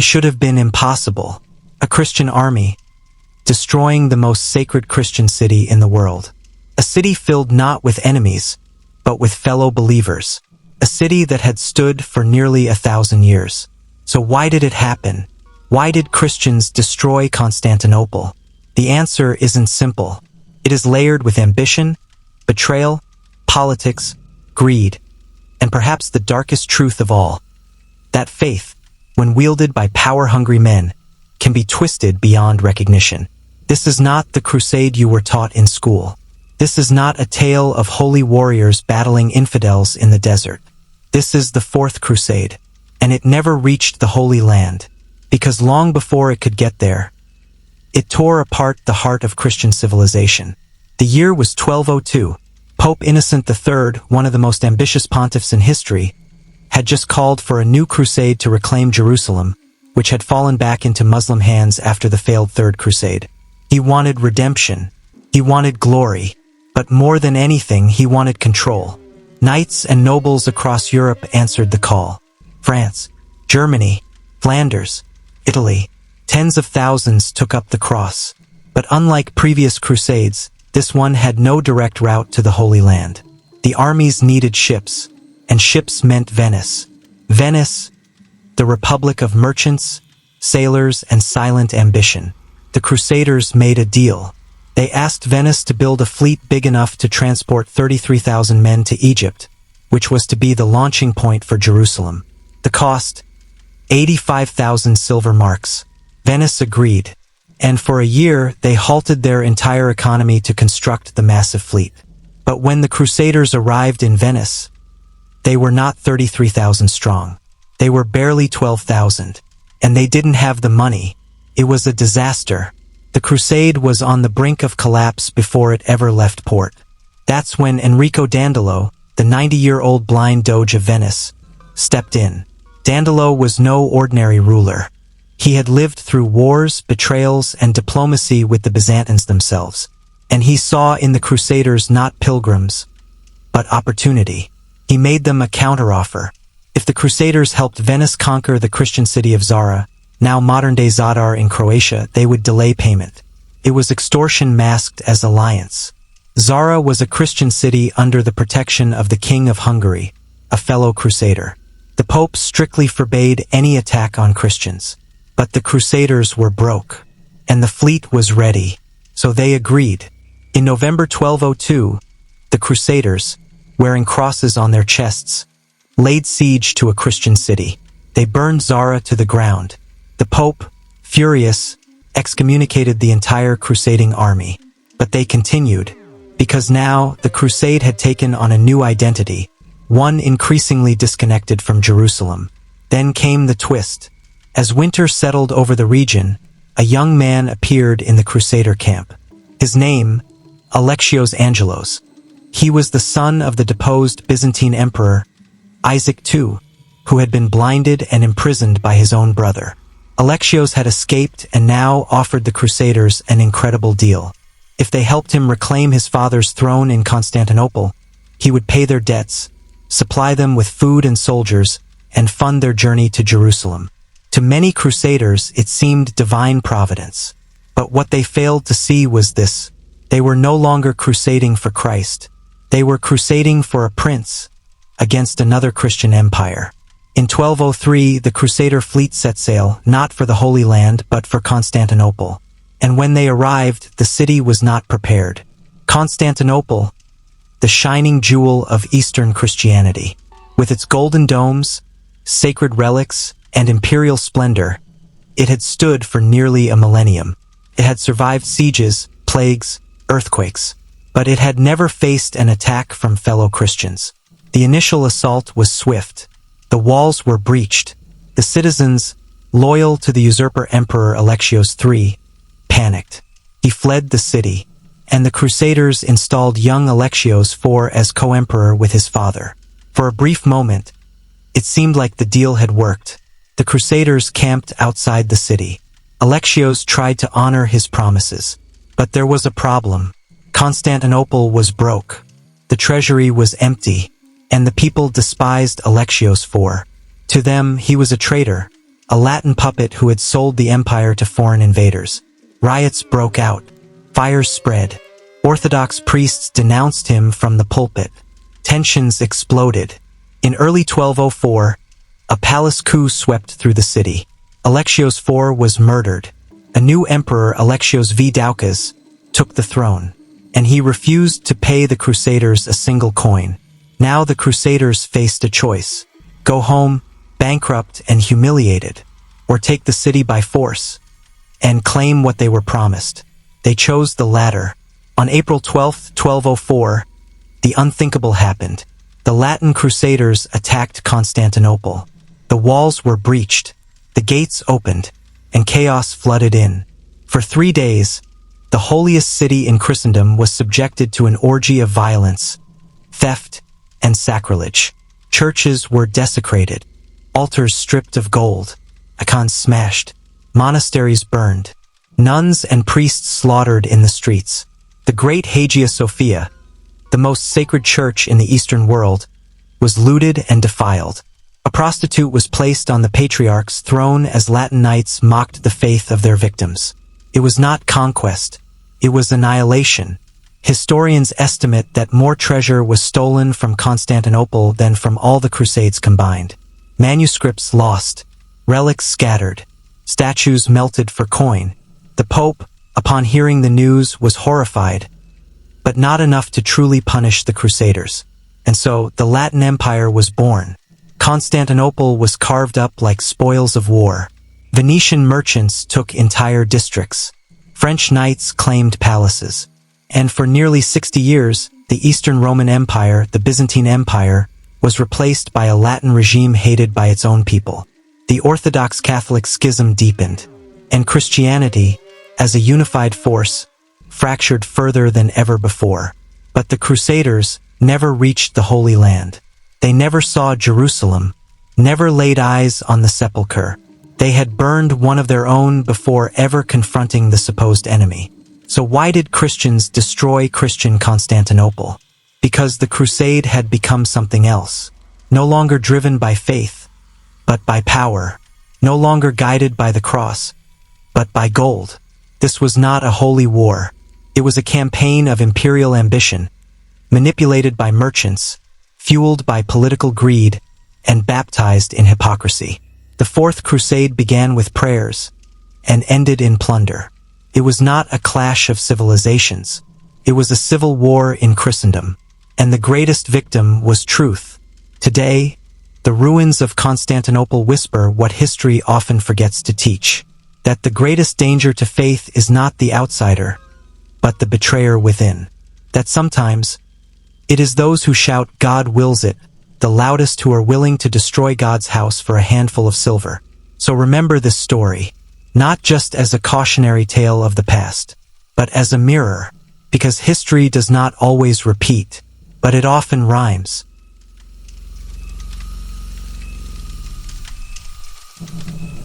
It should have been impossible. A Christian army, destroying the most sacred Christian city in the world. A city filled not with enemies, but with fellow believers. A city that had stood for nearly 1,000 years. So why did it happen? Why did Christians destroy Constantinople? The answer isn't simple. It is layered with ambition, betrayal, politics, greed, and perhaps the darkest truth of all, that faith, when wielded by power-hungry men, can be twisted beyond recognition. This is not the crusade you were taught in school. This is not a tale of holy warriors battling infidels in the desert. This is the Fourth Crusade, and it never reached the Holy Land, because long before it could get there, it tore apart the heart of Christian civilization. The year was 1202. Pope Innocent III, one of the most ambitious pontiffs in history, had just called for a new crusade to reclaim Jerusalem, which had fallen back into Muslim hands after the failed Third Crusade. He wanted redemption. He wanted glory. But more than anything, he wanted control. Knights and nobles across Europe answered the call. France, Germany, Flanders, Italy, tens of thousands took up the cross. But unlike previous crusades, this one had no direct route to the Holy Land. The armies needed ships, and ships meant Venice. Venice, the republic of merchants, sailors, and silent ambition. The Crusaders made a deal. They asked Venice to build a fleet big enough to transport 33,000 men to Egypt, which was to be the launching point for Jerusalem. The cost? 85,000 silver marks. Venice agreed, and for a year they halted their entire economy to construct the massive fleet. But when the Crusaders arrived in Venice, they were not 33,000 strong. They were barely 12,000, and they didn't have the money. It was a disaster. The crusade was on the brink of collapse before it ever left port. That's when Enrico Dandolo, the 90-year-old blind doge of Venice, stepped in. Dandolo was no ordinary ruler. He had lived through wars, betrayals, and diplomacy with the Byzantines themselves, and he saw in the Crusaders not pilgrims, but opportunity. He made them a counteroffer. If the Crusaders helped Venice conquer the Christian city of Zara, now modern-day Zadar in Croatia, they would delay payment. It was extortion masked as alliance. Zara was a Christian city under the protection of the King of Hungary, a fellow Crusader. The Pope strictly forbade any attack on Christians. But the Crusaders were broke, and the fleet was ready, so they agreed. In November 1202, the Crusaders, wearing crosses on their chests, laid siege to a Christian city. They burned Zara to the ground. The Pope, furious, excommunicated the entire crusading army. But they continued, because now the crusade had taken on a new identity, one increasingly disconnected from Jerusalem. Then came the twist. As winter settled over the region, a young man appeared in the Crusader camp. His name, Alexios Angelos. He was the son of the deposed Byzantine emperor, Isaac II, who had been blinded and imprisoned by his own brother. Alexios had escaped and now offered the Crusaders an incredible deal. If they helped him reclaim his father's throne in Constantinople, he would pay their debts, supply them with food and soldiers, and fund their journey to Jerusalem. To many Crusaders, it seemed divine providence. But what they failed to see was this. They were no longer crusading for Christ. They were crusading for a prince against another Christian empire. In 1203, the Crusader fleet set sail, not for the Holy Land, but for Constantinople. And when they arrived, the city was not prepared. Constantinople, the shining jewel of Eastern Christianity, with its golden domes, sacred relics, and imperial splendor, it had stood for nearly a millennium. It had survived sieges, plagues, earthquakes, but it had never faced an attack from fellow Christians. The initial assault was swift. The walls were breached. The citizens, loyal to the usurper Emperor Alexios III, panicked. He fled the city, and the Crusaders installed young Alexios IV as co-emperor with his father. For a brief moment, it seemed like the deal had worked. The Crusaders camped outside the city. Alexios tried to honor his promises. But there was a problem. Constantinople was broke. The treasury was empty, and the people despised Alexios IV. To them, he was a traitor, a Latin puppet who had sold the empire to foreign invaders. Riots broke out. Fires spread. Orthodox priests denounced him from the pulpit. Tensions exploded. In early 1204, a palace coup swept through the city. Alexios IV was murdered. A new emperor, Alexios V. Doukas, took the throne, and he refused to pay the Crusaders a single coin. Now the Crusaders faced a choice: go home, bankrupt and humiliated, or take the city by force and claim what they were promised. They chose the latter. On April 12, 1204, the unthinkable happened. The Latin Crusaders attacked Constantinople. The walls were breached, the gates opened, and chaos flooded in. For 3 days, the holiest city in Christendom was subjected to an orgy of violence, theft, and sacrilege. Churches were desecrated, altars stripped of gold, icons smashed, monasteries burned, nuns and priests slaughtered in the streets. The great Hagia Sophia, the most sacred church in the Eastern world, was looted and defiled. A prostitute was placed on the patriarch's throne as Latin knights mocked the faith of their victims. It was not conquest, it was annihilation. Historians estimate that more treasure was stolen from Constantinople than from all the Crusades combined. Manuscripts lost, relics scattered, statues melted for coin. The Pope, upon hearing the news, was horrified, but not enough to truly punish the Crusaders. And so the Latin Empire was born. Constantinople was carved up like spoils of war. Venetian merchants took entire districts. French knights claimed palaces. And for nearly 60 years, the Eastern Roman Empire, the Byzantine Empire, was replaced by a Latin regime hated by its own people. The Orthodox Catholic schism deepened, and Christianity, as a unified force, fractured further than ever before. But the Crusaders never reached the Holy Land. They never saw Jerusalem, never laid eyes on the sepulchre. They had burned one of their own before ever confronting the supposed enemy. So why did Christians destroy Christian Constantinople? Because the crusade had become something else, no longer driven by faith, but by power, no longer guided by the cross, but by gold. This was not a holy war. It was a campaign of imperial ambition, manipulated by merchants, fueled by political greed, and baptized in hypocrisy. The Fourth Crusade began with prayers and ended in plunder. It was not a clash of civilizations. It was a civil war in Christendom, and the greatest victim was truth. Today, the ruins of Constantinople whisper what history often forgets to teach, that the greatest danger to faith is not the outsider, but the betrayer within. That sometimes, it is those who shout, "God wills it," the loudest who are willing to destroy God's house for a handful of silver. So remember this story, not just as a cautionary tale of the past, but as a mirror, because history does not always repeat, but it often rhymes.